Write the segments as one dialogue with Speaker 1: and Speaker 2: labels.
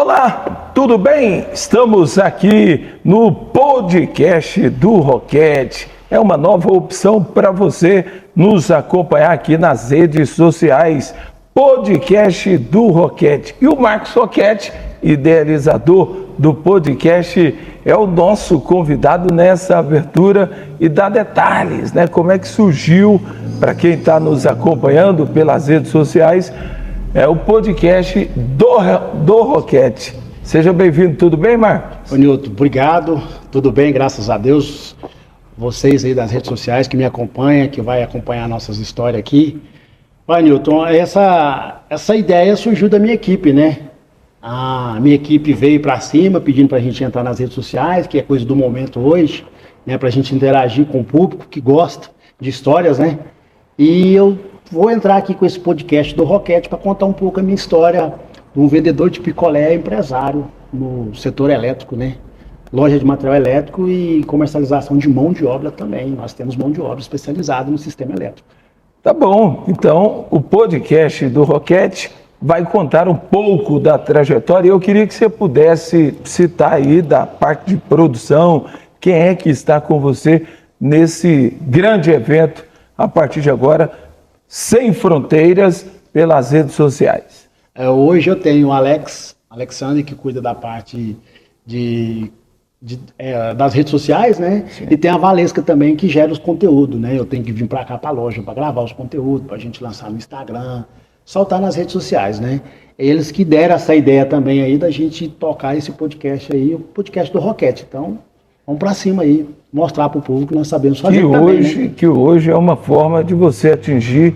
Speaker 1: Olá, tudo bem? Estamos aqui no podcast do Roquete. É uma nova opção para você nos acompanhar aqui nas redes sociais. Podcast do Roquete. E o Marcos Roquete, idealizador do podcast, é o nosso convidado nessa abertura e dá detalhes, né? Como é que surgiu, para quem está nos acompanhando pelas redes sociais, é o podcast do Roquete. Seja bem-vindo, tudo bem, Marcos?
Speaker 2: Ô Nilton, obrigado, tudo bem, graças a Deus. Vocês aí das redes sociais que me acompanham, que vai acompanhar nossas histórias aqui. Olha, Nilton, essa ideia surgiu da minha equipe, né? A minha equipe veio para cima pedindo para a gente entrar nas redes sociais, que é coisa do momento hoje, né? Para a gente interagir com o público que gosta de histórias, né? E eu vou entrar aqui com esse podcast do Roquete para contar um pouco a minha história de um vendedor de picolé empresário no setor elétrico, né? Loja de material elétrico e comercialização de mão de obra também. Nós temos mão de obra especializada no sistema elétrico.
Speaker 1: Tá bom, então o podcast do Roquete vai contar um pouco da trajetória. Eu queria que você pudesse citar aí da parte de produção, quem é que está com você nesse grande evento a partir de agora, Sem Fronteiras, pelas redes sociais.
Speaker 2: Hoje eu tenho o Alexandre, que cuida da parte das redes sociais, né? Sim. E tem a Valesca também, que gera os conteúdos, né? Eu tenho que vir para cá, para a loja, para gravar os conteúdos, para a gente lançar no Instagram, soltar nas redes sociais, né? Eles que deram essa ideia também aí da gente tocar esse podcast aí, o podcast do Roquete. Então, vamos para cima aí, mostrar para o público que nós sabemos fazer
Speaker 1: que hoje é uma forma de você atingir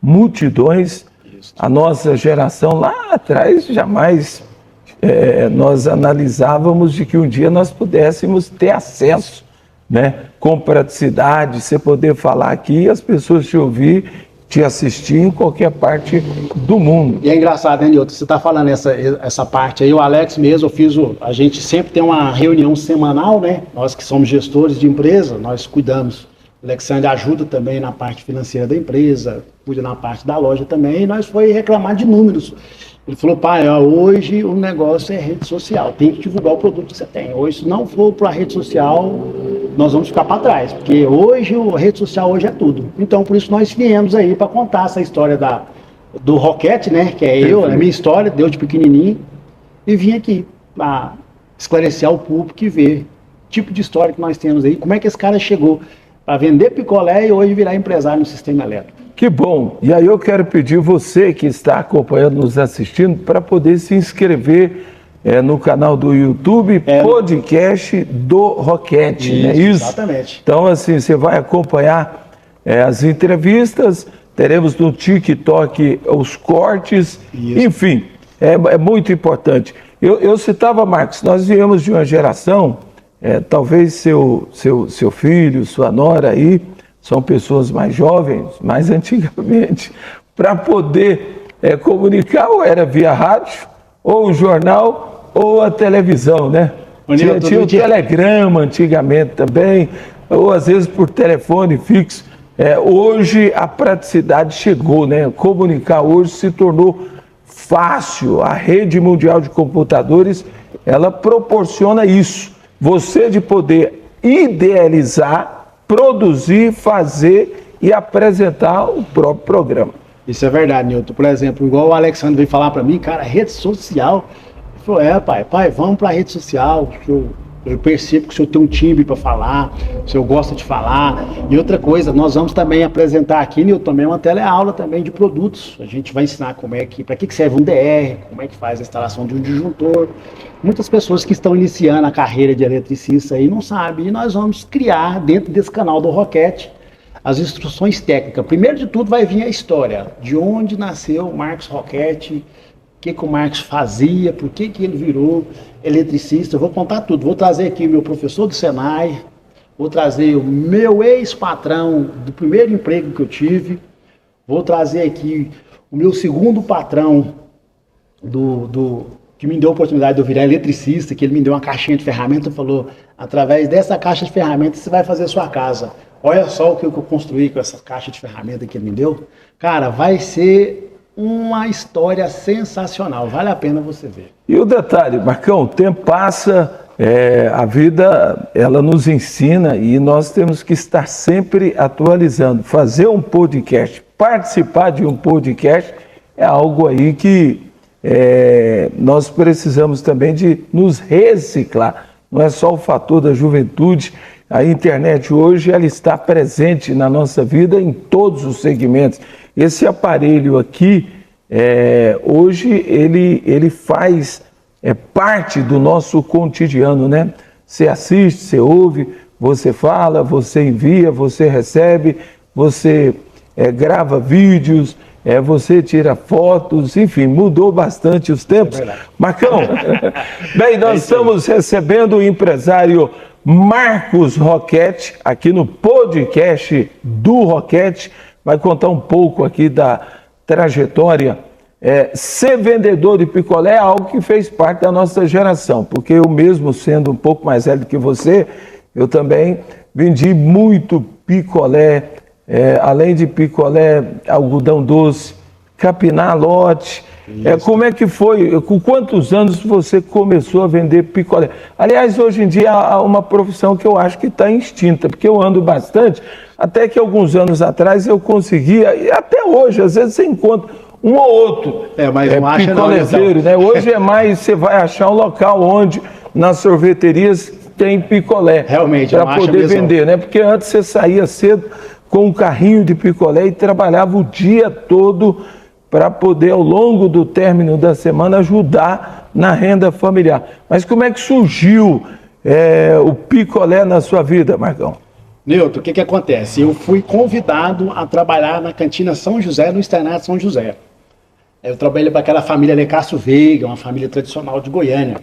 Speaker 1: multidões. Isso. A nossa geração lá atrás jamais nós analisávamos de que um dia nós pudéssemos ter acesso, né, com praticidade, você poder falar aqui e as pessoas te ouvir, te assistir em qualquer parte do mundo.
Speaker 2: E é engraçado, né, Nilton? Você está falando essa parte aí, o Alex mesmo, a gente sempre tem uma reunião semanal, né? Nós que somos gestores de empresa, nós cuidamos. O Alexandre ajuda também na parte financeira da empresa, cuida na parte da loja também, e nós foi reclamar de números. Ele falou, pai, hoje o negócio é rede social, tem que divulgar o produto que você tem. Hoje, se não for para a rede social, nós vamos ficar para trás, porque hoje a rede social hoje é tudo. Então, por isso nós viemos aí para contar essa história do Roquete, né? Que é eu, a minha história, Deus de pequenininho, e vim aqui para esclarecer ao público e ver o tipo de história que nós temos aí, como é que esse cara chegou para vender picolé e hoje virar empresário no sistema elétrico.
Speaker 1: Que bom! E aí eu quero pedir você que está acompanhando, nos assistindo, para poder se inscrever no canal do YouTube, podcast do Roquete,
Speaker 2: isso,
Speaker 1: não é isso?
Speaker 2: Exatamente.
Speaker 1: Então, assim, você vai acompanhar as entrevistas, teremos no TikTok os cortes, isso. Enfim, é muito importante. Eu citava, Marcos, nós viemos de uma geração, talvez seu filho, sua nora aí, são pessoas mais jovens, mais antigamente, para poder comunicar, ou era via rádio, ou o jornal, ou a televisão, né? Tinha o telegrama antigamente também, ou às vezes por telefone fixo. Hoje a praticidade chegou, né? Comunicar hoje se tornou fácil. A rede mundial de computadores, ela proporciona isso. Você de poder idealizar, produzir, fazer e apresentar o próprio programa.
Speaker 2: Isso é verdade, Nilton. Por exemplo, igual o Alexandre veio falar para mim, cara, rede social. Ele falou, pai, vamos para a rede social, eu percebo que o senhor tem um timbre para falar, o senhor gosta de falar. E outra coisa, nós vamos também apresentar aqui, Nilton, também uma teleaula também de produtos. A gente vai ensinar para que serve um DR, como é que faz a instalação de um disjuntor. Muitas pessoas que estão iniciando a carreira de eletricista aí não sabem, e nós vamos criar dentro desse canal do Roquete as instruções técnicas. Primeiro de tudo vai vir a história, de onde nasceu o Marcos Roquete, o que o Marcos fazia, por que ele virou eletricista. Eu vou contar tudo, vou trazer aqui o meu professor do Senai, vou trazer o meu ex-patrão do primeiro emprego que eu tive, vou trazer aqui o meu segundo patrão que me deu a oportunidade de eu virar eletricista, que ele me deu uma caixinha de ferramentas e falou, através dessa caixa de ferramentas você vai fazer a sua casa. Olha só o que eu construí com essa caixa de ferramentas que ele me deu. Cara, vai ser uma história sensacional. Vale a pena você ver.
Speaker 1: E o detalhe, Marcão, o tempo passa, a vida ela nos ensina e nós temos que estar sempre atualizando. Fazer um podcast, participar de um podcast é algo aí que nós precisamos também de nos reciclar. Não é só o fator da juventude. A internet hoje ela está presente na nossa vida em todos os segmentos. Esse aparelho aqui, hoje, ele faz parte do nosso cotidiano, né? Você assiste, você ouve, você fala, você envia, você recebe, você grava vídeos, você tira fotos, enfim, mudou bastante os tempos. Marcão, bem, nós estamos recebendo o empresário Marcos Roquette, aqui no podcast do Roquette, vai contar um pouco aqui da trajetória. Ser vendedor de picolé é algo que fez parte da nossa geração, porque eu mesmo, sendo um pouco mais velho que você, eu também vendi muito picolé, além de picolé, algodão doce, capinar lote. Como é que foi? Com quantos anos você começou a vender picolé? Aliás, hoje em dia há uma profissão que eu acho que está extinta, porque eu ando bastante, até que alguns anos atrás eu conseguia, e até hoje, às vezes você encontra um ou outro
Speaker 2: mas não acha
Speaker 1: picolezeiro, né? Hoje é mais, você vai achar um local onde nas sorveterias tem picolé.
Speaker 2: Realmente,
Speaker 1: para poder vender, né? Porque antes você saía cedo com um carrinho de picolé e trabalhava o dia todo para poder, ao longo do término da semana, ajudar na renda familiar. Mas como é que surgiu o picolé na sua vida, Marcão?
Speaker 2: Nilton, o que acontece? Eu fui convidado a trabalhar na cantina São José, no externato São José. Eu trabalhei para aquela família Alencastro Veiga, uma família tradicional de Goiânia.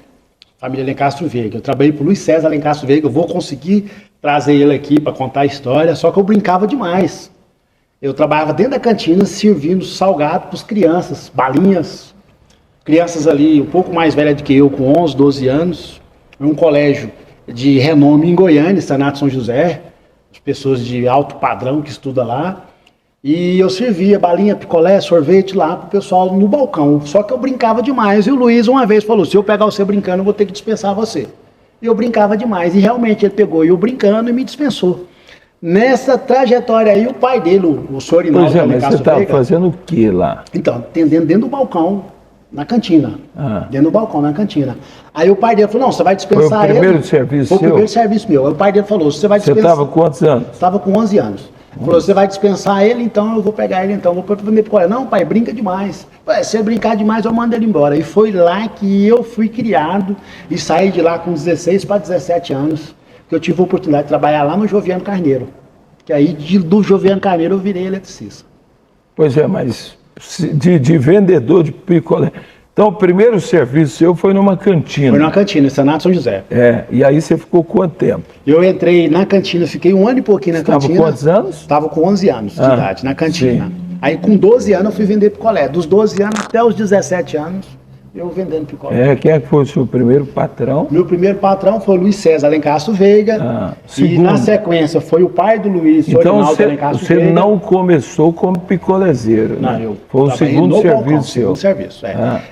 Speaker 2: Família Alencastro Veiga. Eu trabalhei para o Luiz César Alencastro Veiga. Eu vou conseguir trazer ele aqui para contar a história, só que eu brincava demais. Eu trabalhava dentro da cantina servindo salgado para as crianças, balinhas. Crianças ali um pouco mais velhas do que eu, com 11, 12 anos. Um colégio de renome em Goiânia, externato São José. Pessoas de alto padrão que estudam lá. E eu servia balinha, picolé, sorvete lá pro pessoal no balcão. Só que eu brincava demais. E o Luiz uma vez falou, se eu pegar você brincando, eu vou ter que dispensar você. E eu brincava demais. E realmente ele pegou eu brincando e me dispensou. Nessa trajetória aí, o pai dele, o senhor Inaldo...
Speaker 1: Pois mas você estava fazendo o que lá?
Speaker 2: Então, atendendo dentro do balcão, na cantina. Dentro do balcão, na cantina. Aí o pai dele falou, não, você vai dispensar ele.
Speaker 1: Foi o primeiro serviço
Speaker 2: seu?
Speaker 1: Foi
Speaker 2: o primeiro serviço meu. Aí o pai dele falou, você vai dispensar...
Speaker 1: Você estava com quantos anos?
Speaker 2: Estava com 11 anos. Falou, você vai dispensar ele, então eu vou pegar ele, então. Vou vender picolé. Não, pai, brinca demais. Se ele brincar demais, eu mando ele embora. E foi lá que eu fui criado e saí de lá com 16 para 17 anos, que eu tive a oportunidade de trabalhar lá no Joviano Carneiro. Que aí do Joviano Carneiro eu virei eletricista.
Speaker 1: Pois mas de vendedor de picolé. Então, o primeiro serviço seu foi numa cantina.
Speaker 2: Foi numa cantina, Externato São José.
Speaker 1: E aí você ficou quanto tempo? Eu
Speaker 2: entrei na cantina, fiquei 1 ano e pouquinho na cantina.
Speaker 1: Estava com quantos anos?
Speaker 2: Estava com 11 anos de idade, na cantina. Sim. Aí com 12 anos eu fui vender picolé. Dos 12 anos até os 17 anos, eu vendendo picolé.
Speaker 1: Quem é que foi o seu primeiro patrão?
Speaker 2: Meu primeiro patrão foi o Luiz César Alencastro Veiga. E na sequência foi o pai do Luiz, o
Speaker 1: então você não começou como picolezeiro, né?
Speaker 2: Não,
Speaker 1: foi o segundo serviço seu.
Speaker 2: Segundo serviço,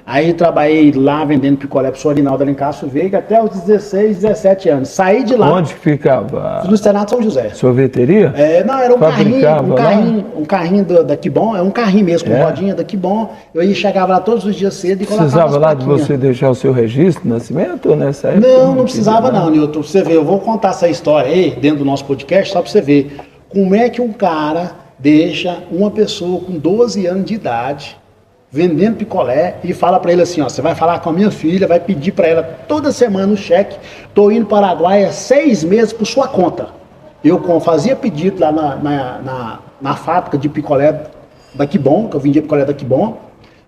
Speaker 2: Aí trabalhei lá vendendo picolé pro senhor Inaldo Alencastro Veiga até os 16, 17 anos. Saí de lá.
Speaker 1: Onde ficava?
Speaker 2: No externato São José.
Speaker 1: Sorveteria?
Speaker 2: Não, era um carrinho da Kibon, um carrinho mesmo, com rodinha da Kibon. Eu chegava lá todos os dias cedo e colocava.
Speaker 1: Precisava lá de você deixar o seu registro de nascimento ou nessa época?
Speaker 2: Não precisava não, Nilton. Pra você ver, eu vou contar essa história aí dentro do nosso podcast, só pra você ver como é que um cara deixa uma pessoa com 12 anos de idade vendendo picolé e fala pra ele assim, ó, você vai falar com a minha filha, vai pedir pra ela toda semana um cheque, tô indo para o Paraguai há 6 meses por sua conta. Eu fazia pedido lá na fábrica de picolé da Kibon, que eu vendia picolé da Kibon,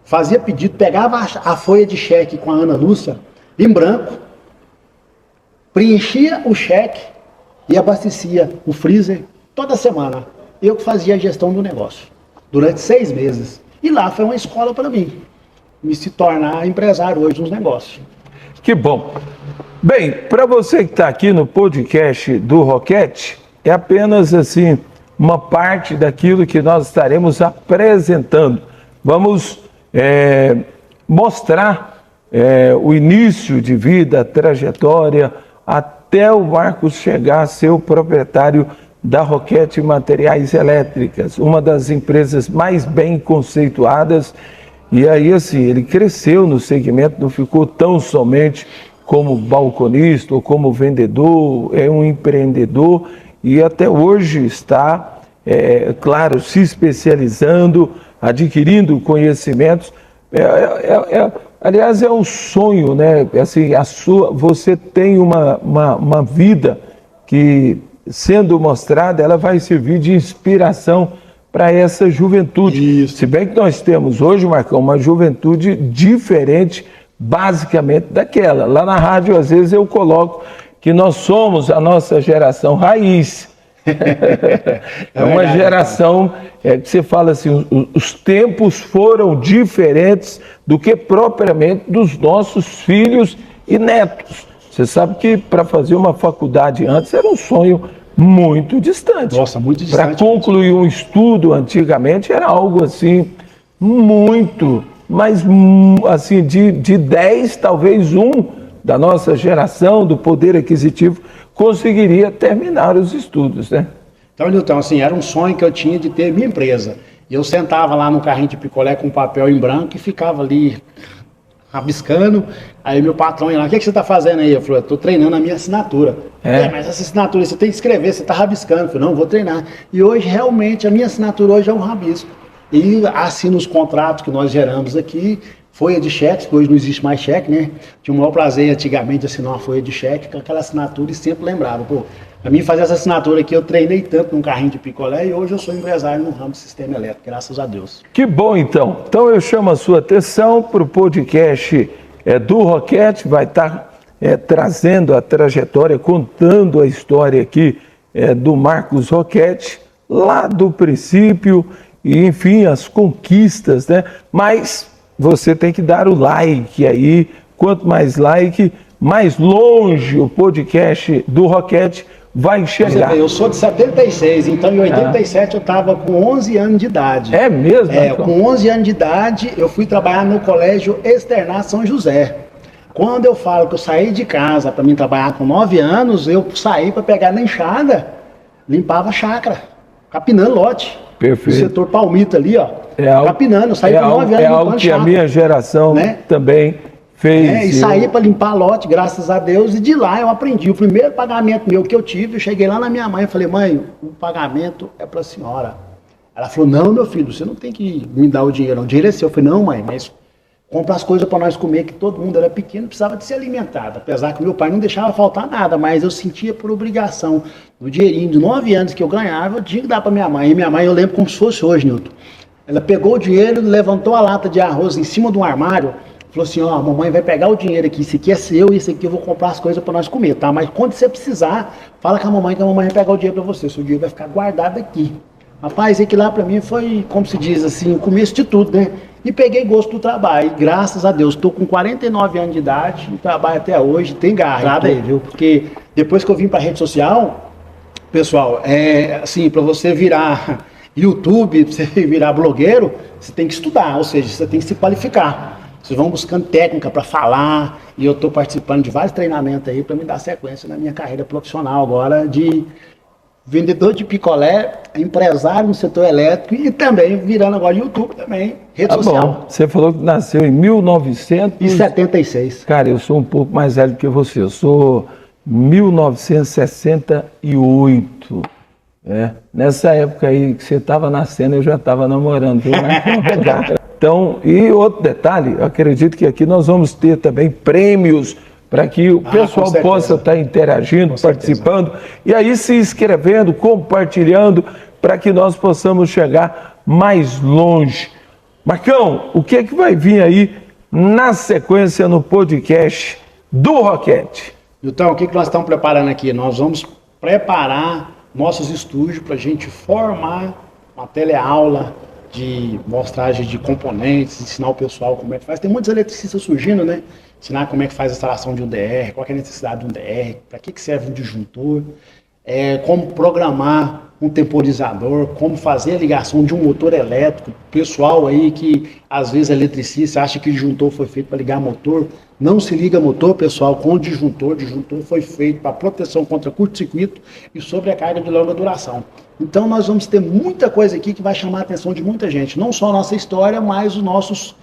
Speaker 2: fazia pedido, pegava a folha de cheque com a Ana Lúcia em branco, preenchia o cheque e abastecia o freezer toda semana. Eu que fazia a gestão do negócio durante 6 meses. E lá foi uma escola para mim, me se tornar empresário hoje nos negócios.
Speaker 1: Que bom. Bem, para você que está aqui no podcast do Roquette, é apenas assim uma parte daquilo que nós estaremos apresentando. Vamos mostrar o início de vida, a trajetória, até o Marcos chegar a ser o proprietário da Roquette Materiais Elétricas, uma das empresas mais bem conceituadas. E aí, assim, ele cresceu no segmento, não ficou tão somente como balconista ou como vendedor, é um empreendedor e até hoje está, claro, se especializando, adquirindo conhecimentos. Aliás, é um sonho, né? Assim, você tem uma vida que, sendo mostrada, ela vai servir de inspiração para essa juventude.
Speaker 2: Isso.
Speaker 1: Se bem que nós temos hoje, Marcão, uma juventude diferente, basicamente, daquela. Lá na rádio, às vezes, eu coloco que nós somos a nossa geração raiz. É uma
Speaker 2: verdade,
Speaker 1: geração que você fala assim, os tempos foram diferentes do que propriamente dos nossos filhos e netos. Você sabe que para fazer uma faculdade antes era um sonho muito distante.
Speaker 2: Nossa, muito distante.
Speaker 1: Para concluir um estudo antigamente era algo assim, muito, mas assim, de 10, talvez um da nossa geração, do poder aquisitivo, conseguiria terminar os estudos, né?
Speaker 2: Então, Nilton, assim, era um sonho que eu tinha de ter minha empresa. E eu sentava lá no carrinho de picolé com papel em branco e ficava ali rabiscando. Aí meu patrão ia lá, o que você está fazendo aí? Eu falei, estou treinando a minha assinatura. Mas essa assinatura você tem que escrever, você está rabiscando. Eu falei, não, vou treinar. E hoje, realmente, a minha assinatura hoje é um rabisco. E assino os contratos que nós geramos aqui, folha de cheque, que hoje não existe mais cheque, né? Tinha o maior prazer antigamente de assinar uma folha de cheque com aquela assinatura e sempre lembrava, pô, pra mim fazer essa assinatura aqui, eu treinei tanto num carrinho de picolé e hoje eu sou empresário no ramo do sistema elétrico, graças a Deus.
Speaker 1: Que bom, então. Então eu chamo a sua atenção para o podcast do Roquette, vai estar trazendo a trajetória, contando a história aqui do Marcos Roquette, lá do princípio, e enfim, as conquistas, né? Mas você tem que dar o like aí, quanto mais like, mais longe o podcast do Roquette vai chegar.
Speaker 2: Eu sou de 76, então em 87 eu estava com 11 anos de idade.
Speaker 1: É mesmo?
Speaker 2: Com 11 anos de idade eu fui trabalhar no Colégio Externar São José. Quando eu falo que eu saí de casa para mim trabalhar com 9 anos, eu saí para pegar na enxada, limpava a chácara, capinando lote.
Speaker 1: Perfeito.
Speaker 2: O setor palmito ali, ó,
Speaker 1: algo,
Speaker 2: capinando, eu saí com 9 anos.
Speaker 1: É algo que chácara, a minha geração, né, também fez.
Speaker 2: E saí para limpar lote, graças a Deus, e de lá eu aprendi. O primeiro pagamento meu que eu tive, eu cheguei lá na minha mãe e falei, mãe, o pagamento é para a senhora. Ela falou, não, meu filho, você não tem que me dar o dinheiro, o dinheiro é seu. Eu falei, não, mãe, mas compra as coisas para nós comer, que todo mundo era pequeno, precisava de ser alimentado. Apesar que meu pai não deixava faltar nada, mas eu sentia por obrigação. No dinheirinho de 9 anos que eu ganhava, eu tinha que dar para minha mãe. E minha mãe, eu lembro como se fosse hoje, Nilton. Ela pegou o dinheiro, levantou a lata de arroz em cima de um armário, falou assim, ó, a mamãe vai pegar o dinheiro aqui, isso aqui é seu e isso aqui eu vou comprar as coisas para nós comer, tá? Mas quando você precisar, fala com a mamãe que a mamãe vai pegar o dinheiro para você, seu dinheiro vai ficar guardado aqui. Rapaz, aquilo lá para mim foi, como se diz assim, o começo de tudo, né? E peguei gosto do trabalho, e graças a Deus, estou com 49 anos de idade, e trabalho até hoje, tem garra aí, viu? Porque depois que eu vim para a rede social, pessoal, assim, para você virar YouTube, pra você virar blogueiro, você tem que estudar, ou seja, você tem que se qualificar. Vocês vão buscando técnica para falar, e eu estou participando de vários treinamentos aí para me dar sequência na minha carreira profissional agora de vendedor de picolé, empresário no setor elétrico e também virando agora YouTube também, rede social. Bom.
Speaker 1: Você falou que nasceu em 1976. Cara, eu sou um pouco mais velho que você, eu sou 1968. Nessa época aí que você estava nascendo, eu já estava namorando, viu? Então, e outro detalhe, eu acredito que aqui nós vamos ter também prêmios para que o pessoal possa estar interagindo, participando, e aí se inscrevendo, compartilhando, para que nós possamos chegar mais longe. Marcão, o que é que vai vir aí na sequência no podcast do Roquette?
Speaker 2: Então, o que nós estamos preparando aqui? Nós vamos preparar nossos estúdios para a gente formar uma teleaula de mostragem de componentes, ensinar o pessoal como é que faz. Tem muitos eletricistas surgindo, né? Ensinar como é que faz a instalação de um DR, qual é a necessidade de um DR, para que serve um disjuntor. como programar um temporizador, como fazer a ligação de um motor elétrico. Pessoal aí que às vezes é eletricista, acha que o disjuntor foi feito para ligar motor. Não se liga motor, pessoal, com disjuntor. O disjuntor foi feito para proteção contra curto-circuito e sobrecarga de longa duração. Então nós vamos ter muita coisa aqui que vai chamar a atenção de muita gente. Não só a nossa história, mas os nossos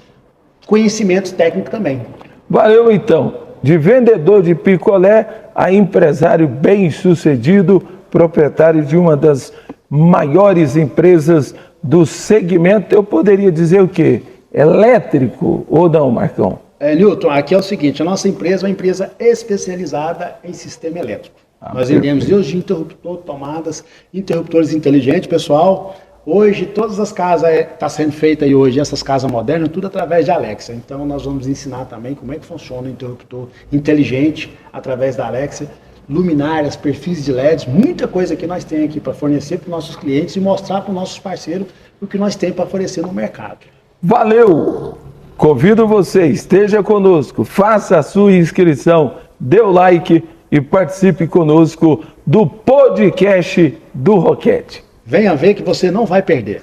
Speaker 2: conhecimentos técnicos também.
Speaker 1: Valeu então. De vendedor de picolé a empresário bem-sucedido, proprietário de uma das maiores empresas do segmento, eu poderia dizer o quê? Elétrico ou não, Marcão?
Speaker 2: Newton, aqui é o seguinte, a nossa empresa é uma empresa especializada em sistema elétrico. Nós vendemos desde interruptor, tomadas, interruptores inteligentes, pessoal. Hoje, todas as casas estão sendo feitas aí hoje, essas casas modernas, tudo através de Alexa. Então, nós vamos ensinar também como é que funciona o interruptor inteligente através da Alexa. Luminárias, perfis de LEDs, muita coisa que nós temos aqui para fornecer para os nossos clientes e mostrar para os nossos parceiros o que nós temos para oferecer no mercado.
Speaker 1: Valeu! Convido você, esteja conosco, faça a sua inscrição, dê o like e participe conosco do podcast do Roquete.
Speaker 2: Venha ver que você não vai perder.